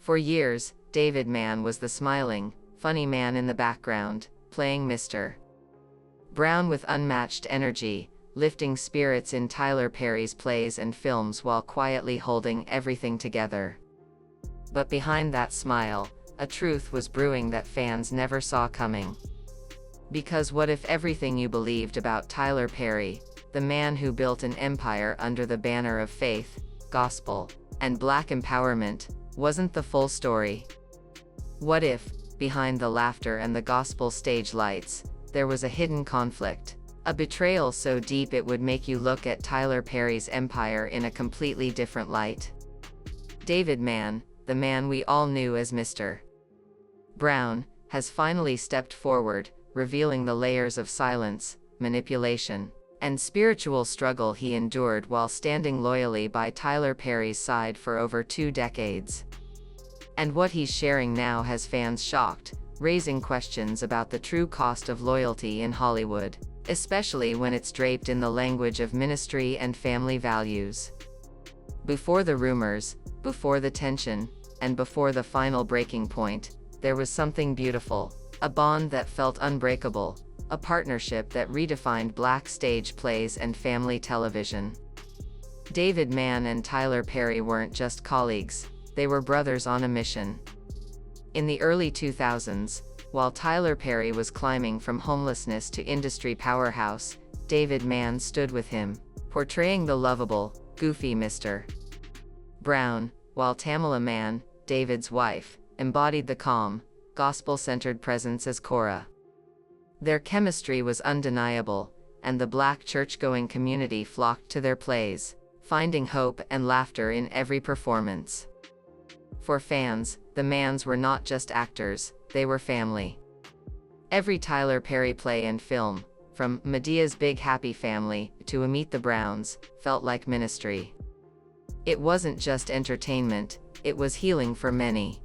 For years, David Mann was the smiling, funny man in the background, playing Mr. Brown with unmatched energy, lifting spirits in Tyler Perry's plays and films while quietly holding everything together. But behind that smile, a truth was brewing that fans never saw coming. Because what if everything you believed about Tyler Perry, the man who built an empire under the banner of faith, gospel, and black empowerment, wasn't the full story? What if, behind the laughter and the gospel stage lights, there was a hidden conflict? A betrayal so deep it would make you look at Tyler Perry's empire in a completely different light. David Mann, the man we all knew as Mr. Brown, has finally stepped forward, revealing the layers of silence, manipulation, and spiritual struggle he endured while standing loyally by Tyler Perry's side for over 2 decades. And what he's sharing now has fans shocked, raising questions about the true cost of loyalty in Hollywood, especially when it's draped in the language of ministry and family values. Before the rumors, before the tension, and before the final breaking point, there was something beautiful, a bond that felt unbreakable, a partnership that redefined black stage plays and family television. David Mann and Tyler Perry weren't just colleagues, they were brothers on a mission. In the early 2000s, while Tyler Perry was climbing from homelessness to industry powerhouse, David Mann stood with him, portraying the lovable, goofy Mr. Brown, while Tamela Mann, David's wife, embodied the calm, gospel-centered presence as Cora. Their chemistry was undeniable, and the black church-going community flocked to their plays, finding hope and laughter in every performance. For fans, the Manns were not just actors, they were family. Every Tyler Perry play and film, from Medea's Big Happy Family to Meet the Browns, felt like ministry. It wasn't just entertainment, it was healing for many.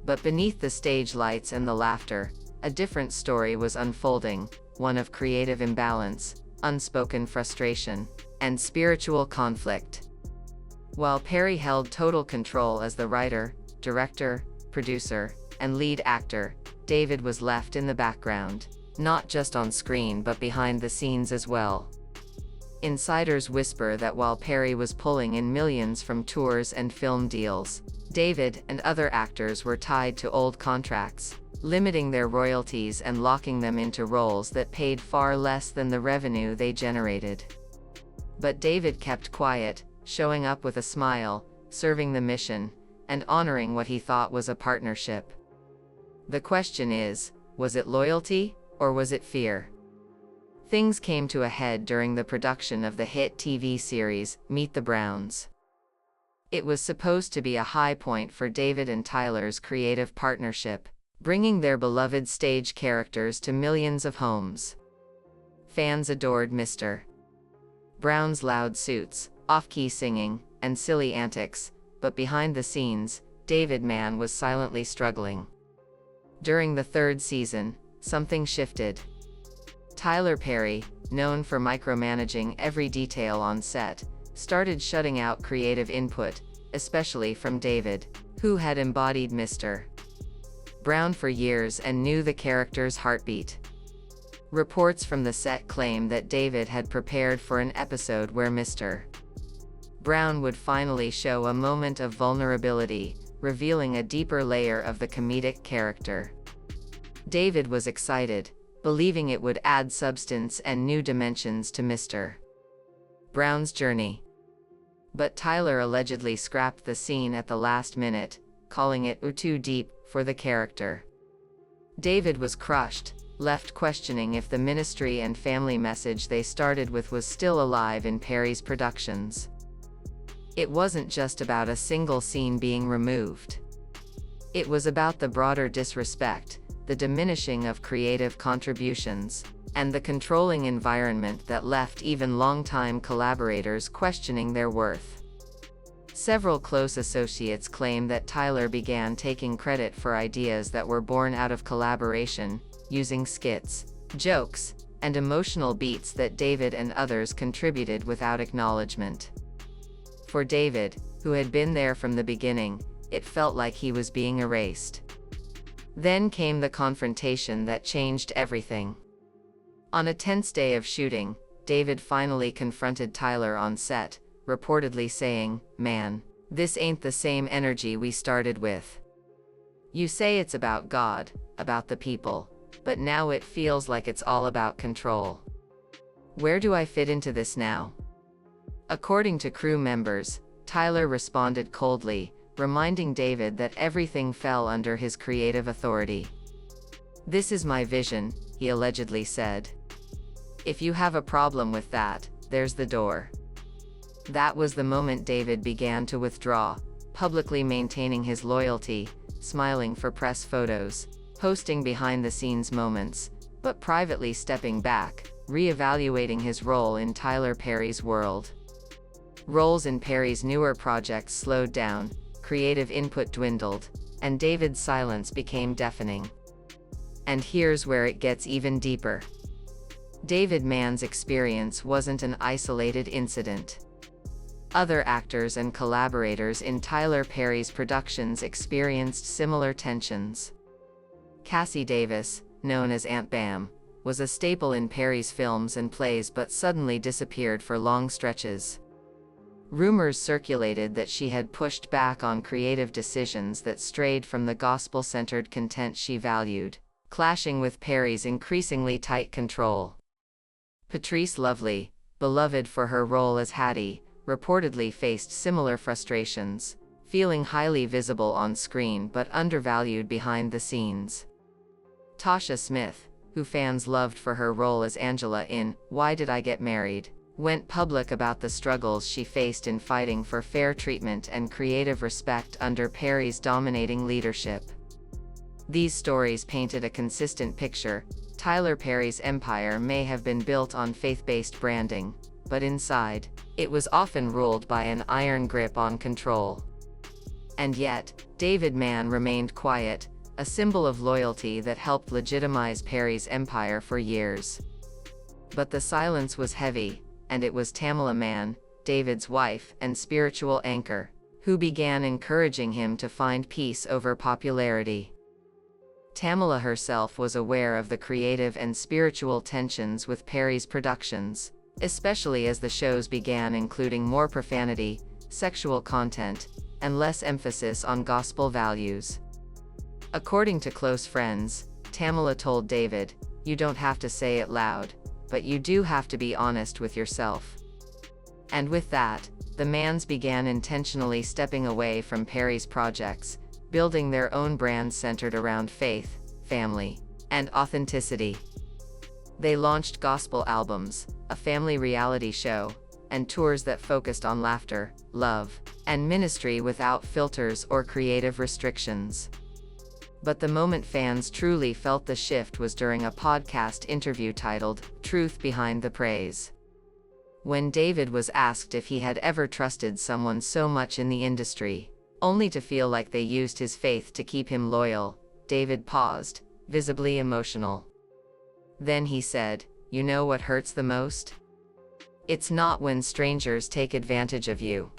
But beneath the stage lights and the laughter, a different story was unfolding, one of creative imbalance, unspoken frustration, and spiritual conflict. While Perry held total control as the writer, director, producer, and lead actor, David was left in the background, not just on screen but behind the scenes as well. Insiders whisper that while Perry was pulling in millions from tours and film deals, David and other actors were tied to old contracts, limiting their royalties and locking them into roles that paid far less than the revenue they generated. But David kept quiet, showing up with a smile, serving the mission, and honoring what he thought was a partnership. The question is, was it loyalty, or was it fear? Things came to a head during the production of the hit TV series, Meet the Browns. It was supposed to be a high point for David and Tyler's creative partnership, bringing their beloved stage characters to millions of homes. Fans adored Mr. Brown's loud suits, off-key singing, and silly antics, but behind the scenes, David Mann was silently struggling. During the 3rd season, something shifted. Tyler Perry, known for micromanaging every detail on set, started shutting out creative input, especially from David, who had embodied Mr. Brown for years and knew the character's heartbeat. Reports from the set claim that David had prepared for an episode where Mr. Brown would finally show a moment of vulnerability, revealing a deeper layer of the comedic character. David was excited, believing it would add substance and new dimensions to Mr. Brown's journey. But Tyler allegedly scrapped the scene at the last minute, calling it too deep for the character. David was crushed, left questioning if the ministry and family message they started with was still alive in Perry's productions. It wasn't just about a single scene being removed. It was about the broader disrespect, the diminishing of creative contributions, and the controlling environment that left even longtime collaborators questioning their worth. Several close associates claim that Tyler began taking credit for ideas that were born out of collaboration, using skits, jokes, and emotional beats that David and others contributed without acknowledgement. For David, who had been there from the beginning, it felt like he was being erased. Then came the confrontation that changed everything. On a tense day of shooting, David finally confronted Tyler on set, reportedly saying, "Man, this ain't the same energy we started with. You say it's about God, about the people, but now it feels like it's all about control. Where do I fit into this now?" According to crew members, Tyler responded coldly, reminding David that everything fell under his creative authority. "This is my vision," he allegedly said. "If you have a problem with that, there's the door." That was the moment David began to withdraw, publicly maintaining his loyalty, smiling for press photos, posting behind-the-scenes moments, but privately stepping back, re-evaluating his role in Tyler Perry's world. Roles in Perry's newer projects slowed down, creative input dwindled, and David's silence became deafening. And here's where it gets even deeper. David Mann's experience wasn't an isolated incident. Other actors and collaborators in Tyler Perry's productions experienced similar tensions. Cassie Davis, known as Aunt Bam, was a staple in Perry's films and plays but suddenly disappeared for long stretches. Rumors circulated that she had pushed back on creative decisions that strayed from the gospel-centered content she valued, clashing with Perry's increasingly tight control. Patrice Lovely, beloved for her role as Hattie, reportedly faced similar frustrations, feeling highly visible on screen but undervalued behind the scenes. Tasha Smith, who fans loved for her role as Angela in Why Did I Get Married, went public about the struggles she faced in fighting for fair treatment and creative respect under Perry's dominating leadership. These stories painted a consistent picture. Tyler Perry's empire may have been built on faith-based branding, but inside, it was often ruled by an iron grip on control. And yet, David Mann remained quiet, a symbol of loyalty that helped legitimize Perry's empire for years. But the silence was heavy, and it was Tamela Mann, David's wife and spiritual anchor, who began encouraging him to find peace over popularity. Tamela herself was aware of the creative and spiritual tensions with Perry's productions, especially as the shows began including more profanity, sexual content, and less emphasis on gospel values. According to close friends, Tamela told David, "You don't have to say it loud, but you do have to be honest with yourself." And with that, the Manns began intentionally stepping away from Perry's projects, building their own brand centered around faith, family, and authenticity. They launched gospel albums, a family reality show, and tours that focused on laughter, love, and ministry without filters or creative restrictions. But the moment fans truly felt the shift was during a podcast interview titled, "Truth Behind the Praise." When David was asked if he had ever trusted someone so much in the industry, only to feel like they used his faith to keep him loyal, David paused, visibly emotional. Then he said, "You know what hurts the most? It's not when strangers take advantage of you.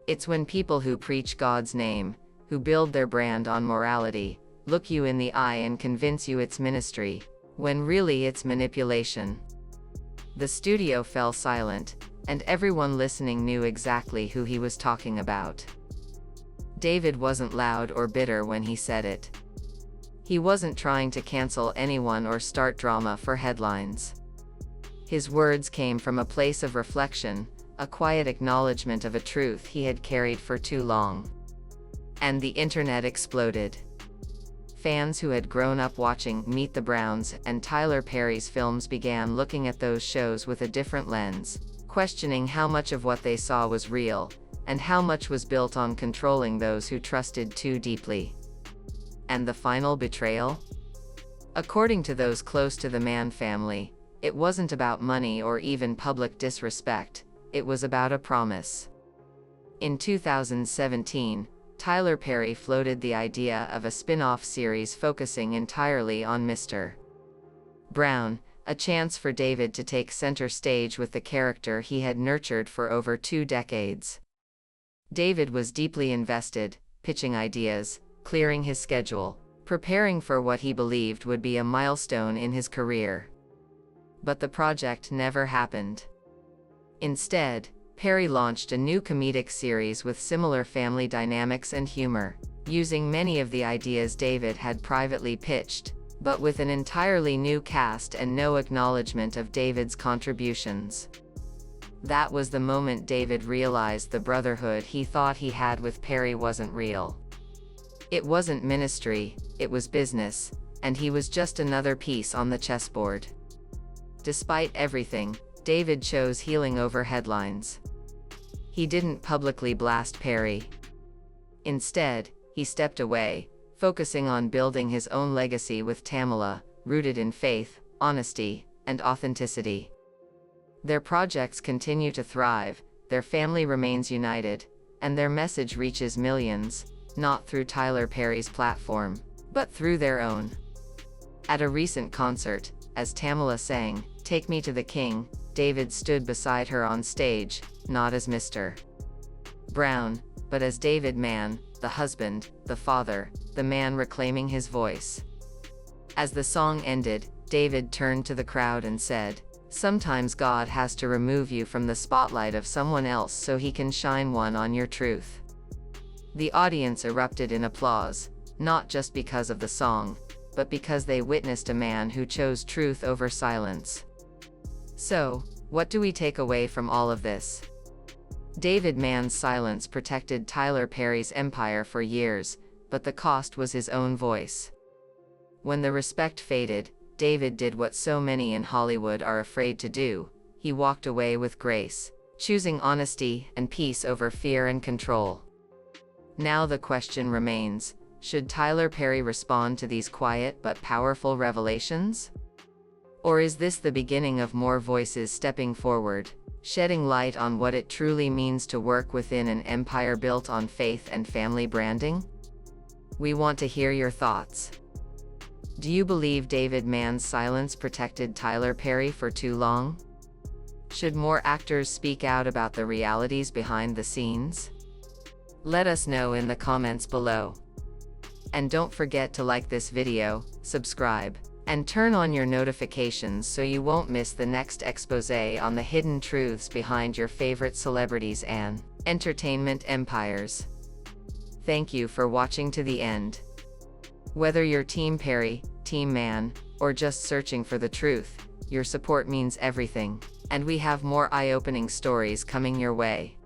It's when people who preach God's name, who build their brand on morality, look you in the eye and convince you it's ministry, when really it's manipulation." The studio fell silent, and everyone listening knew exactly who he was talking about. David wasn't loud or bitter when he said it. He wasn't trying to cancel anyone or start drama for headlines. His words came from a place of reflection, a quiet acknowledgement of a truth he had carried for too long. And the internet exploded. Fans who had grown up watching Meet the Browns and Tyler Perry's films began looking at those shows with a different lens, questioning how much of what they saw was real, and how much was built on controlling those who trusted too deeply. And the final betrayal? According to those close to the Mann family, it wasn't about money or even public disrespect, it was about a promise. In 2017, Tyler Perry floated the idea of a spin-off series focusing entirely on Mr. Brown, a chance for David to take center stage with the character he had nurtured for over 2 decades. David was deeply invested, pitching ideas, clearing his schedule, preparing for what he believed would be a milestone in his career. But the project never happened. Instead, Perry launched a new comedic series with similar family dynamics and humor, using many of the ideas David had privately pitched, but with an entirely new cast and no acknowledgement of David's contributions. That was the moment David realized the brotherhood he thought he had with Perry wasn't real. It wasn't ministry, it was business, and he was just another piece on the chessboard. Despite everything, David chose healing over headlines. He didn't publicly blast Perry. Instead, he stepped away, focusing on building his own legacy with Tamela, rooted in faith, honesty, and authenticity. Their projects continue to thrive, their family remains united, and their message reaches millions, not through Tyler Perry's platform, but through their own. At a recent concert, as Tamela sang, "Take Me to the King," David stood beside her on stage, not as Mr. Brown, but as David Mann, the husband, the father, the man reclaiming his voice. As the song ended, David turned to the crowd and said, "Sometimes God has to remove you from the spotlight of someone else so he can shine one on your truth." The audience erupted in applause, not just because of the song, but because they witnessed a man who chose truth over silence. So, what do we take away from all of this? David Mann's silence protected Tyler Perry's empire for years, but the cost was his own voice. When the respect faded, David did what so many in Hollywood are afraid to do: he walked away with grace, choosing honesty and peace over fear and control. Now the question remains, should Tyler Perry respond to these quiet but powerful revelations? Or is this the beginning of more voices stepping forward, shedding light on what it truly means to work within an empire built on faith and family branding? We want to hear your thoughts. Do you believe David Mann's silence protected Tyler Perry for too long? Should more actors speak out about the realities behind the scenes? Let us know in the comments below. And don't forget to like this video, subscribe, and turn on your notifications so you won't miss the next expose on the hidden truths behind your favorite celebrities and entertainment empires. Thank you for watching to the end. Whether you're Team Perry, Team Mann, or just searching for the truth, your support means everything, and we have more eye-opening stories coming your way.